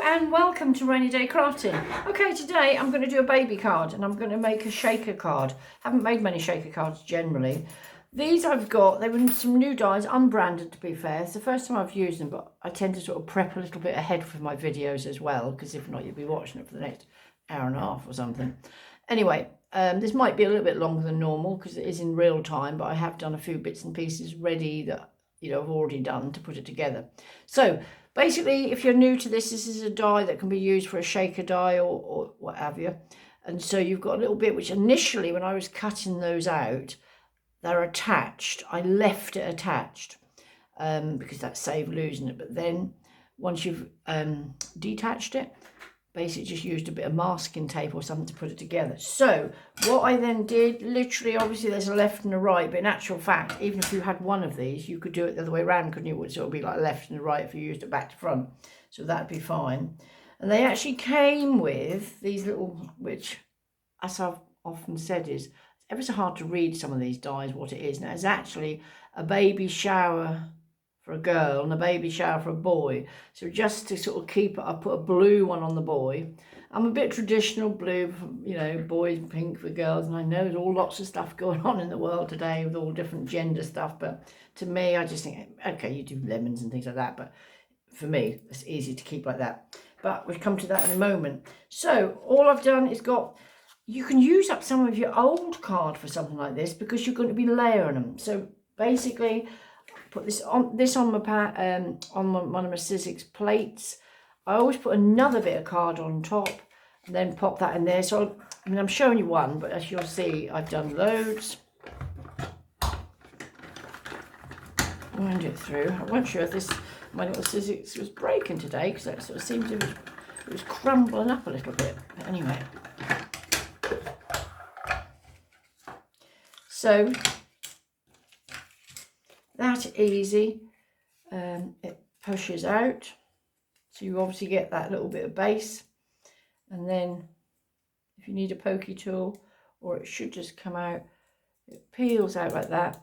and welcome to Rainy Day Crafting. Okay, today I'm going to do a baby card and I'm going to make a shaker card. Haven't made many shaker cards generally. These I've got, they were some new dies, unbranded to be fair. It's the first time I've used them, but I tend to sort of prep a little bit ahead for my videos as well, because if not you'll be watching it for the next hour and a half or something. Anyway, this might be a little bit longer than normal because it is in real time, but I have done a few bits and pieces ready that I've already done to put it together. So basically, if you're new to this, this is a die that can be used for a shaker die or what have you. And so you've got a little bit which initially when I was cutting those out, they're attached. I left it attached because that saved losing it. But then once you've detached it, basically just used a bit of masking tape or something to put it together. So what I then did, literally, obviously there's a left and a right, but in actual fact, even if you had one of these, you could do it the other way around, couldn't you? So it would be like left and right if you used it back to front. So that'd be fine. And they actually came with these little, which, as I've often said, is ever so hard to read some of these dies, what it is. Now, it's actually a baby shower for a girl and a baby shower for a boy. So just to sort of keep it, I put a blue one on the boy. I'm a bit traditional, blue, boys, pink for girls. And I know there's all lots of stuff going on in the world today with all different gender stuff. But to me, I just think, okay, you do lemons and things like that. But for me, it's easy to keep like that. But we'll come to that in a moment. So all I've done is you can use up some of your old card for something like this because you're going to be layering them. So basically, put this on one of my Sizzix plates. I always put another bit of card on top and then pop that in there. So I'm showing you one, but as you'll see, I've done loads. Wind it through. I wasn't sure if my little Sizzix was breaking today because that sort of seemed to it was crumbling up a little bit. But anyway. So that easy, it pushes out, so you obviously get that little bit of base, and then if you need a pokey tool, or it should just come out, it peels out like that.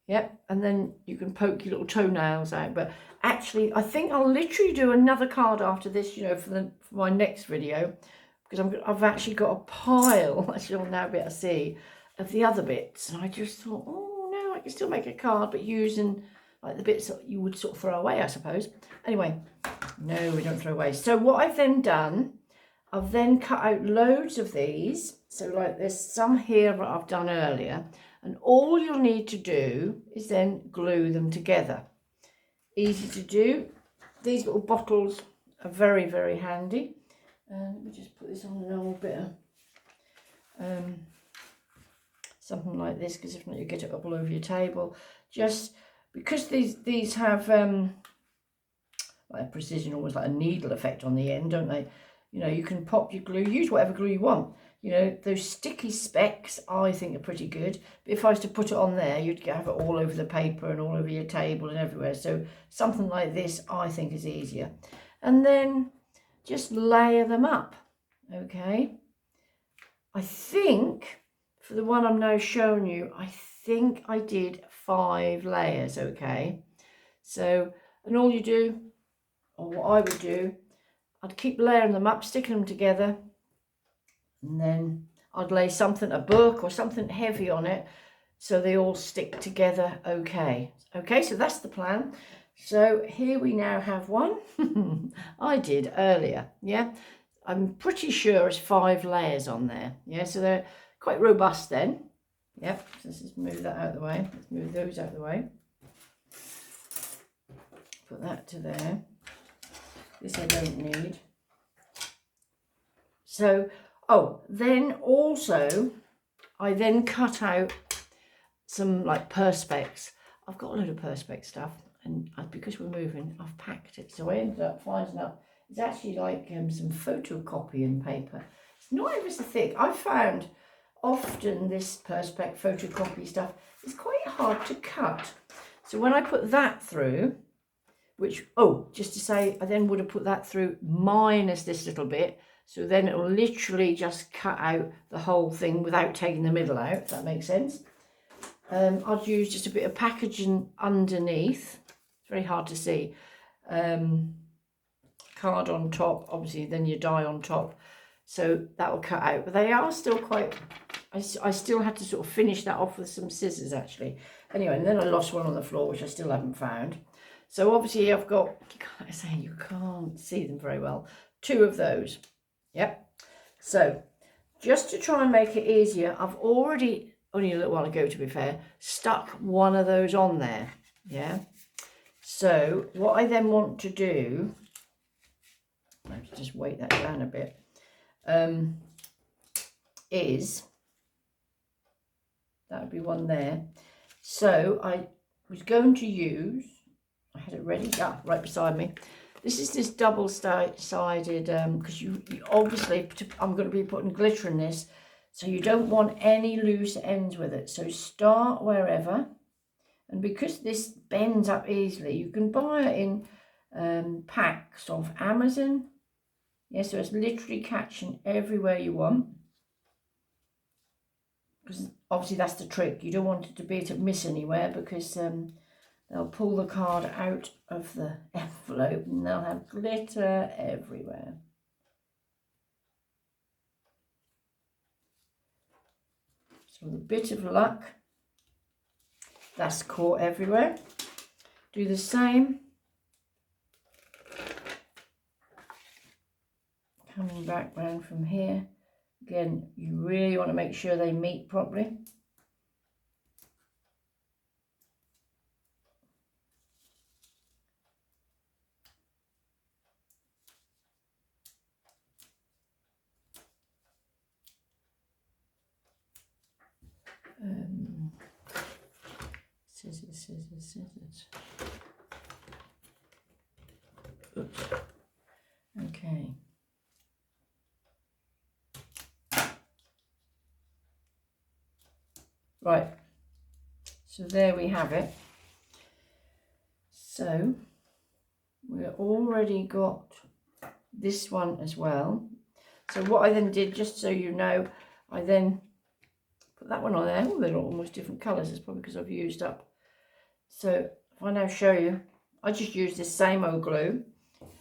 Yep, and then you can poke your little toenails out. But actually, I think I'll literally do another card after this, for my next video, because I've actually got a pile, as you'll now be able to see, of the other bits, and I just thought, oh no, I can still make a card, but using like the bits that you would sort of throw away, I suppose. Anyway, no, we don't throw away. So what I've then done, I've then cut out loads of these. So like there's some here that I've done earlier, and all you'll need to do is then glue them together. Easy to do. These little bottles are very, very handy. Let me just put this on an old bit of something like this, because if not you get it up all over your table. Just because these have like a precision, almost like a needle effect on the end, don't they? You can pop your glue, use whatever glue you want. Those sticky specks I think are pretty good, but if I was to put it on there, you'd have it all over the paper and all over your table and everywhere. So something like this I think is easier. And then just layer them up. Okay, I think for the one I'm now showing you, I think I did 5 layers, okay? So, and all you do, or what I would do, I'd keep layering them up, sticking them together, and then I'd lay a book or something heavy on it, so they all stick together okay. Okay, so that's the plan. So here we now have one. I did earlier, yeah? I'm pretty sure it's 5 layers on there, yeah? So they're quite robust then. Yep, so let's just move that out of the way. Let's move those out of the way. Put that to there. This I don't need. So, then also, I then cut out some like Perspex. I've got a load of Perspex stuff, and because we're moving, I've packed it. So I ended up finding out it's actually like some photocopying paper. It's not ever so thick. I've found often this Perspex photocopy stuff is quite hard to cut. So when I put that through, which, just to say, I then would have put that through minus this little bit. So then it will literally just cut out the whole thing without taking the middle out, if that makes sense. I'd use just a bit of packaging underneath. It's very hard to see. card on top, obviously then your die on top, so that will cut out. But they are still quite, I still had to sort of finish that off with some scissors actually. Anyway, and then I lost one on the floor, which I still haven't found. So obviously I've got, I say you can't see them very well, 2 of those. Yep. So just to try and make it easier, I've already, only a little while ago to be fair, stuck one of those on there. Yeah. So what I then want to do, let's just weight that down a bit, is, that would be one there. So I was going to use, I had it ready, right beside me. This is this double-sided, because you obviously, I'm going to be putting glitter in this, so you don't want any loose ends with it. So start wherever, and because this bends up easily, you can buy it in packs of Amazon. Yeah, so it's literally catching everywhere you want. Because obviously that's the trick. You don't want it to be to miss anywhere, because they'll pull the card out of the envelope and they'll have glitter everywhere. So with a bit of luck, that's caught everywhere. Do the same. Coming back round from here. Again, you really want to make sure they meet properly. Scissors, scissors, scissors. Oops. Okay. Right. So there we have it. So we've already got this one as well. So what I then did, just so you know, I then put that one on there. Oh, they're almost different colours. It's probably because I've used up. So if I now show you, I just used this same old glue.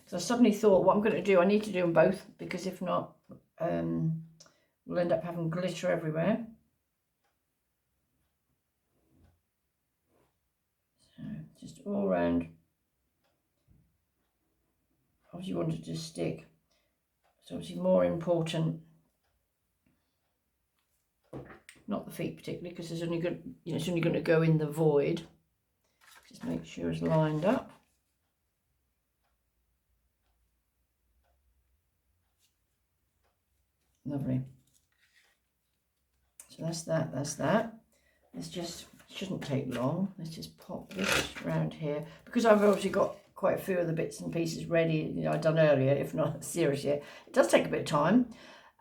So I suddenly thought, what I'm going to do, I need to do them both, because if not, we'll end up having glitter everywhere. So just all around. Obviously you want it to stick. It's obviously more important, not the feet particularly, because it's only good, you know, it's only going to go in the void. Just make sure it's lined up. Lovely. So that's that, that's that. Let's just, shouldn't take long. Let's just pop this around here. Because I've obviously got quite a few of the bits and pieces ready, you know, I've done earlier, if not serious yet. It does take a bit of time.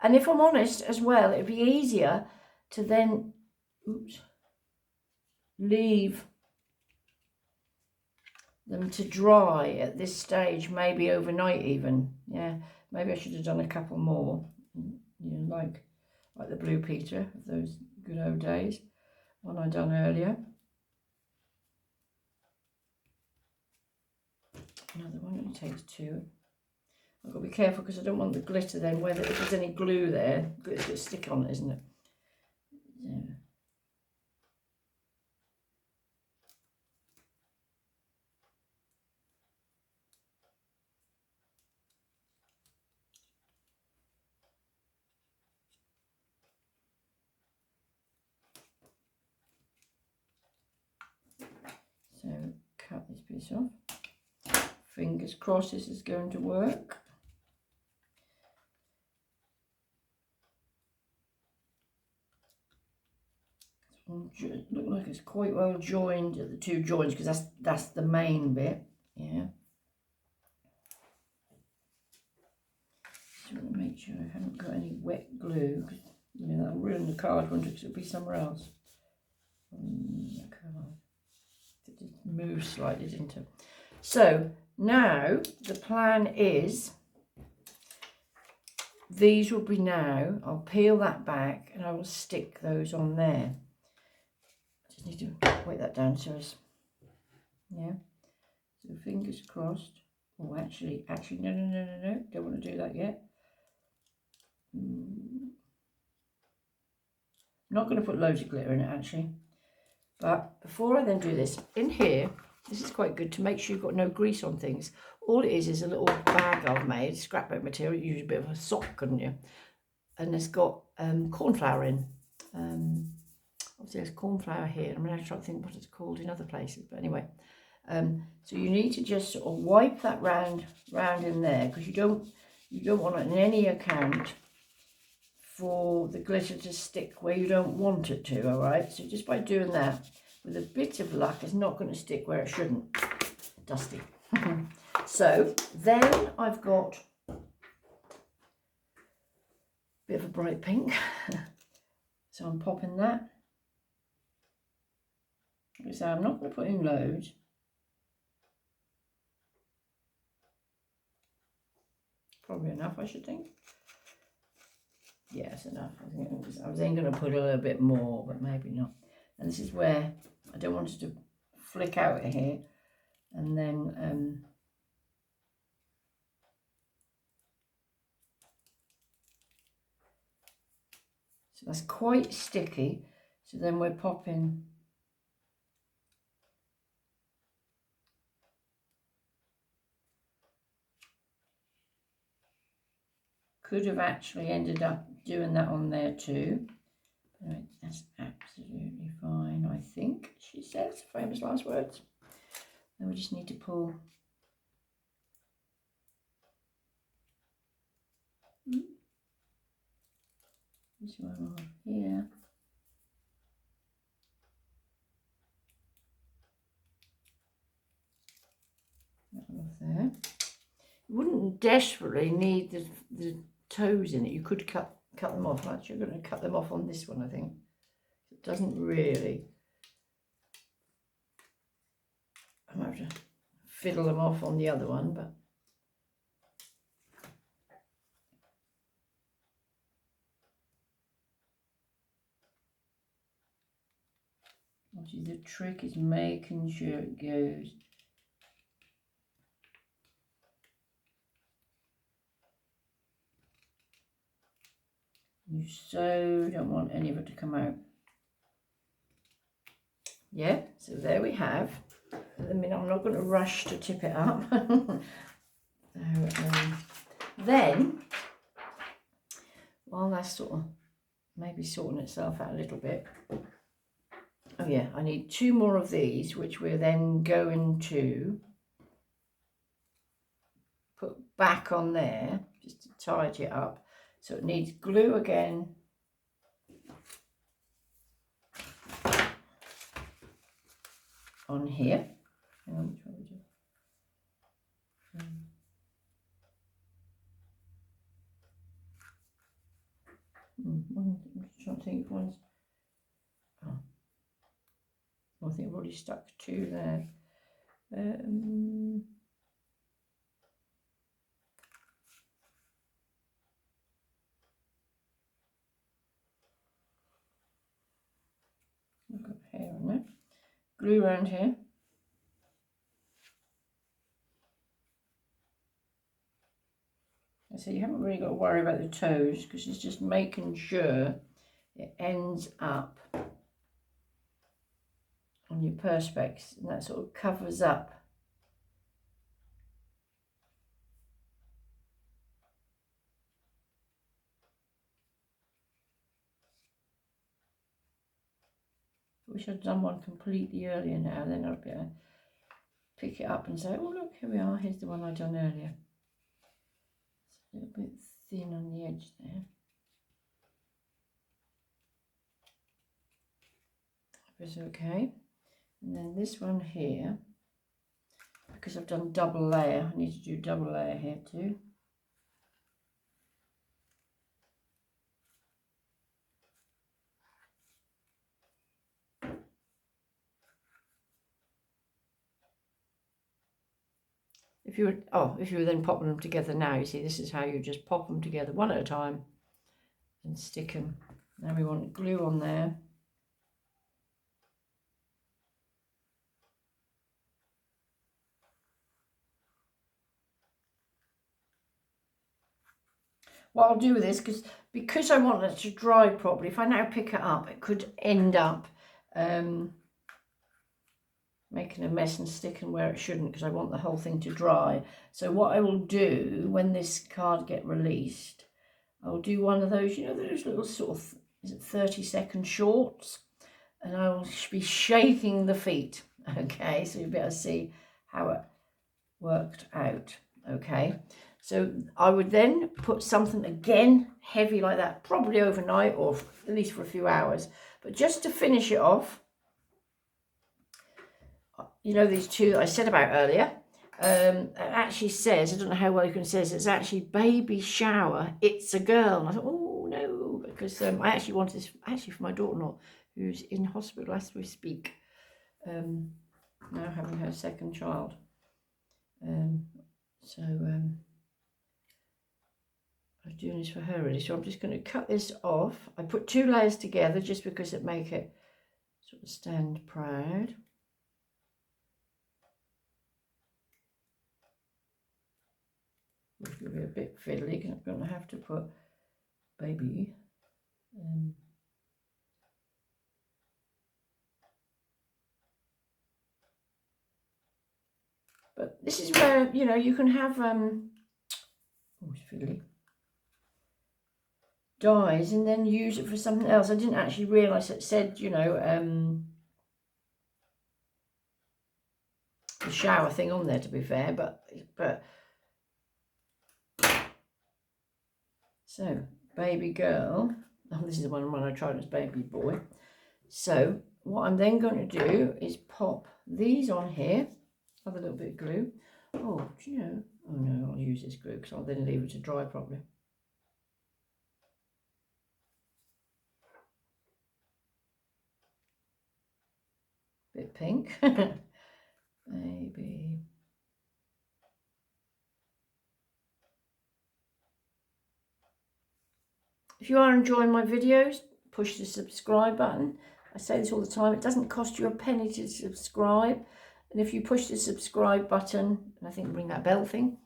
And if I'm honest as well, it'd be easier to then, oops, leave them to dry at this stage, maybe overnight even. Yeah, maybe I should have done a couple more, you know, like the Blue Peter of those good old days, one I done earlier. Another one, it takes 2. I've got to be careful because I don't want the glitter then, whether if there's any glue there, it's going to stick on it, isn't it? Yeah. So cut this piece off. Fingers crossed this is going to work. Look like it's quite well joined at the 2 joints, because that's the main bit. Yeah. Just want to make sure I haven't got any wet glue, because you know that'll ruin the card, won't it? Because it'll be somewhere else. The card. It just moved slightly, didn't it? So now the plan is, these will be now, I'll peel that back and I will stick those on there. I just need to weight that down so it's, yeah. So fingers crossed. Oh, actually, no. Don't want to do that yet. I'm not going to put loads of glitter in it, actually. But before I then do this, in here, this is quite good to make sure you've got no grease on things. All it is a little bag I've made, scrapbook material. You use a bit of a sock, couldn't you? And it's got corn flour in. Obviously there's corn flour here. I'm going to try to think what it's called in other places. But anyway, so you need to just sort of wipe that round in there, because you don't want it in any account for the glitter to stick where you don't want it to. All right, so just by doing that, with a bit of luck, it's not going to stick where it shouldn't. Dusty. So then I've got a bit of a bright pink. So I'm popping that. So I'm not going to put in loads. Probably enough, I should think. Yes, enough. I was then going to put a little bit more, but maybe not. And this is where I don't want it to flick out of here. And then so that's quite sticky. So then we're popping could have actually ended up doing that on there too. Right, that's absolutely fine, I think, she says, famous last words. Then we just need to pull. This one off here. That one off there. You wouldn't desperately need the toes in it. You could cut them off. Actually, you're going to cut them off on this one, I think. It doesn't really. I might have to fiddle them off on the other one, but obviously the trick is making sure it goes. You so don't want any of it to come out. Yeah, so there we have. I mean, I'm not going to rush to tip it up. So, then, while that's sort of maybe sorting itself out a little bit. Oh yeah, I need 2 more of these, which we're then going to put back on there, just to tidy it up. So it needs glue again. On here. Hang on, which one we do? I'm just trying to think one's. Oh, I think I've already stuck 2 there. I've got hair on it. Glue around here. So you haven't really got to worry about the toes, because it's just making sure it ends up on your perspex, and that sort of covers up. Wish I'd done one completely earlier now, then I'd be able to pick it up and say, oh look, here we are, here's the one I'd done earlier. It's a little bit thin on the edge there. It's okay. And then this one here, because I've done double layer, I need to do double layer here too. If you were then popping them together now, you see, this is how you just pop them together one at a time and stick them. Now we want glue on there. what I'll do with this, because I want it to dry properly, if I now pick it up, it could end up making a mess and sticking where it shouldn't, because I want the whole thing to dry. So what I will do when this card get released, I'll do one of those, you know, those little sort of, is it 30-second shorts? And I will be shaking the feet, okay? So you'll be able to see how it worked out, okay? So I would then put something again heavy like that, probably overnight or at least for a few hours. But just to finish it off, you know, these two that I said about earlier, it actually says, I don't know how well you can say this, it's actually baby shower, it's a girl. And I thought, oh no, because I actually wanted this actually for my daughter-in-law, who's in hospital as we speak, now having her second child. I'm doing this for her really, so I'm just going to cut this off. I put 2 layers together just because it make it sort of stand proud. Which will be a bit fiddly because I'm going to have to put baby but this is where, you know, you can have oh, it's fiddly, dies and then use it for something else. I didn't actually realise it said, you know, the shower thing on there, to be fair, but so baby girl, oh, this is the one when I tried as baby boy. So what I'm then going to do is pop these on here, have a little bit of glue. Oh, do you know, oh no, I'll use this glue because I'll then leave it to dry properly. Bit pink. Maybe. If you are enjoying my videos, push the subscribe button. I say this all the time, it doesn't cost you a penny to subscribe. And if you push the subscribe button, and I think ring that bell thing,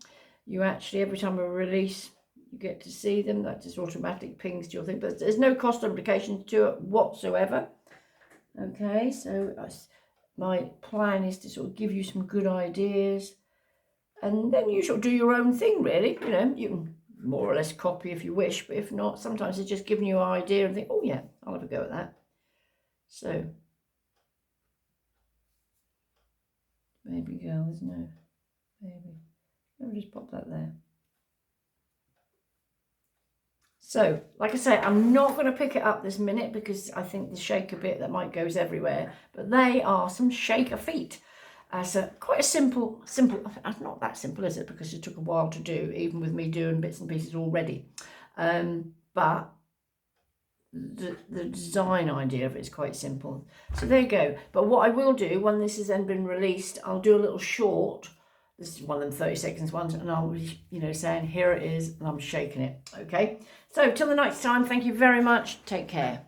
you actually, every time I release, you get to see them. That just automatic pings to your thing. But there's no cost implications to it whatsoever. Okay, so my plan is to sort of give you some good ideas. And then you sort of do your own thing, really. You know, you can more or less copy if you wish, but if not, sometimes it's just giving you an idea and think, oh yeah, I'll have a go at that. So, baby girl, there's no baby. Let me just pop that there. So, like I say, I'm not going to pick it up this minute because I think the shaker bit that might goes everywhere, but they are some shaker feet. So quite a simple, not that simple, is it? Because it took a while to do, even with me doing bits and pieces already. But the design idea of it is quite simple. So there you go. But what I will do, when this has then been released, I'll do a little short. This is one of them 30 seconds ones, and I'll be, you know, saying, here it is, and I'm shaking it. Okay? So till the next time, thank you very much. Take care.